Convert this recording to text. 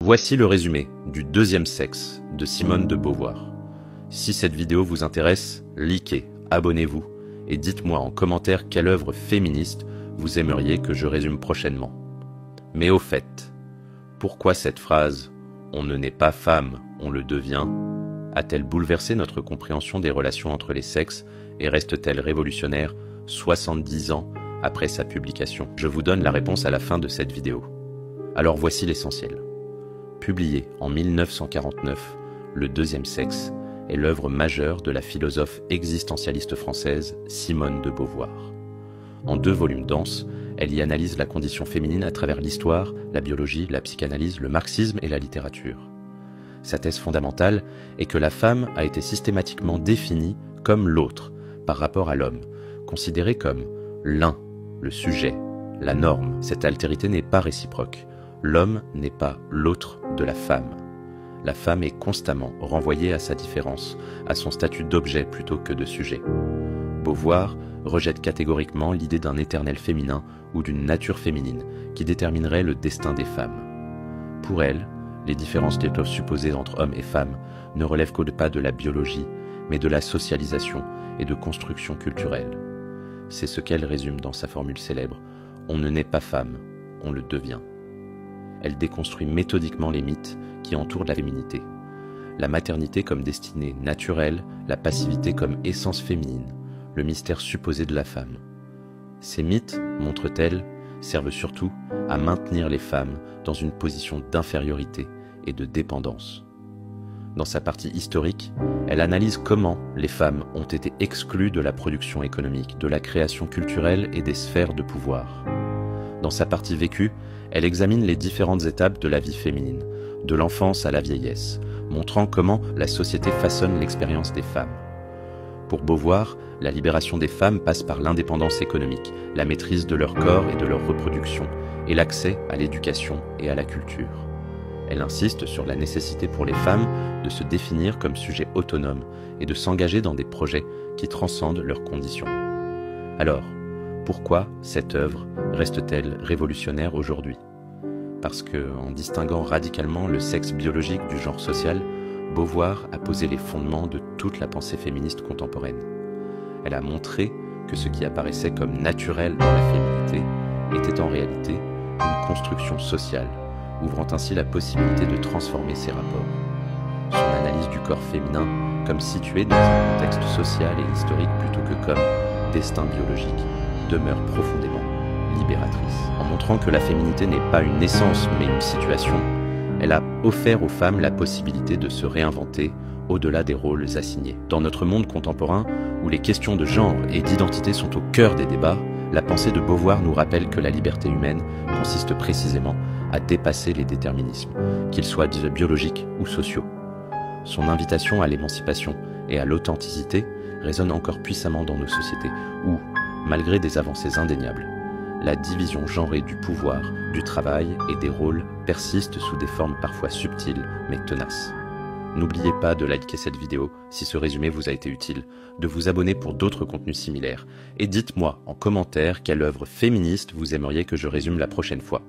Voici le résumé du Deuxième sexe de Simone de Beauvoir. Si cette vidéo vous intéresse, likez, abonnez-vous et dites-moi en commentaire quelle œuvre féministe vous aimeriez que je résume prochainement. Mais au fait, pourquoi cette phrase « on ne naît pas femme, on le devient » a-t-elle bouleversé notre compréhension des relations entre les sexes et reste-t-elle révolutionnaire 70 ans après sa publication? Je vous donne la réponse à la fin de cette vidéo. Alors voici l'essentiel. Publié en 1949, Le Deuxième sexe est l'œuvre majeure de la philosophe existentialiste française Simone de Beauvoir. En 2 volumes denses, elle y analyse la condition féminine à travers l'histoire, la biologie, la psychanalyse, le marxisme et la littérature. Sa thèse fondamentale est que la femme a été systématiquement définie comme l'autre par rapport à l'homme, considérée comme l'un, le sujet, la norme. Cette altérité n'est pas réciproque. L'homme n'est pas l'autre de la femme. La femme est constamment renvoyée à sa différence, à son statut d'objet plutôt que de sujet. Beauvoir rejette catégoriquement l'idée d'un éternel féminin ou d'une nature féminine qui déterminerait le destin des femmes. Pour elle, les différences supposées entre hommes et femmes ne relèvent qu'au-delà de la biologie, mais de la socialisation et de construction culturelle. C'est ce qu'elle résume dans sa formule célèbre « On ne naît pas femme, on le devient ». Elle déconstruit méthodiquement les mythes qui entourent la féminité. La maternité comme destinée naturelle, la passivité comme essence féminine, le mystère supposé de la femme. Ces mythes, montre-t-elle, servent surtout à maintenir les femmes dans une position d'infériorité et de dépendance. Dans sa partie historique, elle analyse comment les femmes ont été exclues de la production économique, de la création culturelle et des sphères de pouvoir. Dans sa partie vécue, elle examine les différentes étapes de la vie féminine, de l'enfance à la vieillesse, montrant comment la société façonne l'expérience des femmes. Pour Beauvoir, la libération des femmes passe par l'indépendance économique, la maîtrise de leur corps et de leur reproduction, et l'accès à l'éducation et à la culture. Elle insiste sur la nécessité pour les femmes de se définir comme sujets autonomes et de s'engager dans des projets qui transcendent leurs conditions. Alors, pourquoi cette œuvre reste-t-elle révolutionnaire aujourd'hui? Parce que, en distinguant radicalement le sexe biologique du genre social, Beauvoir a posé les fondements de toute la pensée féministe contemporaine. Elle a montré que ce qui apparaissait comme naturel dans la féminité était en réalité une construction sociale, ouvrant ainsi la possibilité de transformer ces rapports. Son analyse du corps féminin comme situé dans un contexte social et historique plutôt que comme destin biologique demeure profondément libératrice. En montrant que la féminité n'est pas une naissance mais une situation, elle a offert aux femmes la possibilité de se réinventer au-delà des rôles assignés. Dans notre monde contemporain, où les questions de genre et d'identité sont au cœur des débats, la pensée de Beauvoir nous rappelle que la liberté humaine consiste précisément à dépasser les déterminismes, qu'ils soient biologiques ou sociaux. Son invitation à l'émancipation et à l'authenticité résonne encore puissamment dans nos sociétés, où, malgré des avancées indéniables, la division genrée du pouvoir, du travail et des rôles persiste sous des formes parfois subtiles mais tenaces. N'oubliez pas de liker cette vidéo si ce résumé vous a été utile, de vous abonner pour d'autres contenus similaires, et dites-moi en commentaire quelle œuvre féministe vous aimeriez que je résume la prochaine fois.